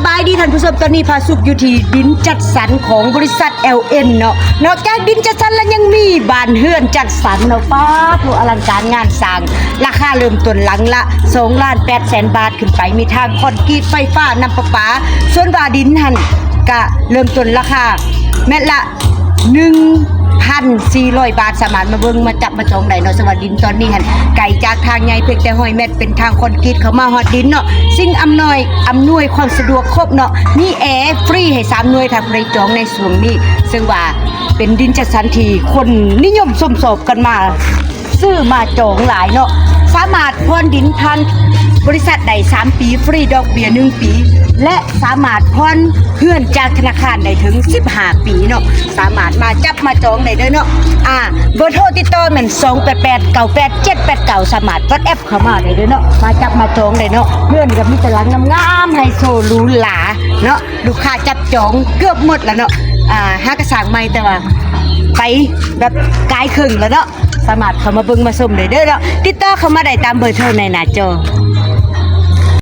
บายดีท่านผู้ชมตอนนี้พาสุกอยู่ที่ดินจัดสรรของบริษัท LN เนาะนอกจากดินจัดสรรแล้วยังมีบ้านเฮือนจัดสรรเนาะป้าผู้อลังการงานสร้างราคาเริ่มต้นหลังละ2,800,000 บาทขึ้นไปมีทางคอนกรีตไฟฟ้าน้ำประปาส่วนว่าดินหั่นก็เริ่มต้นราคาเม็ดละ1,400 บาทสามารถมาเบิ่งมาจับมาจองได้เนาะสวัสดินตอนนี้หั่นไก่จากทางใหญ่เพียงแต่ห้อยเม็ดเป็นทางคอนกรีตเข้ามาฮอดดินเนาะสิ่งอำนวยความสะดวกครบเนาะมีแอร์ฟรีให้3หน่วยถ้าใครจองในส่วนนี้ซึ่งว่าเป็นดินจัดสรรที่คนนิยมชมชอบกันมาซื้อมาจองหลายเนาะสามารถผ่อนดินผ่านบริษัทใด3 ปีฟรีดอกเบี้ย1 ปีและสามารถผ่อนเพื่อนจากธนาคารได้ถึง15 ปีเนาะสามารถมาจับมาจองได้เด้อเนาะเบอร์โทรติดต่อแม่น288988789สามารถกดแอปเข้ามาได้เด้อเนาะมาจับมาจองได้เนาะเพื่อนก็มีแต่หลังงามๆไฮโซหรูหราเนาะลูกค้าจับจองเกือบหมดแล้วเนาะหากระสังใหม่แต่ว่าไปแบบกายครึ่งแล้วเนาะสามารถเข้ามาเบิ่งมาชมได้เด้อเนาะติดต่อเข้ามาได้ตามเบอร์โทรในหน้าจอ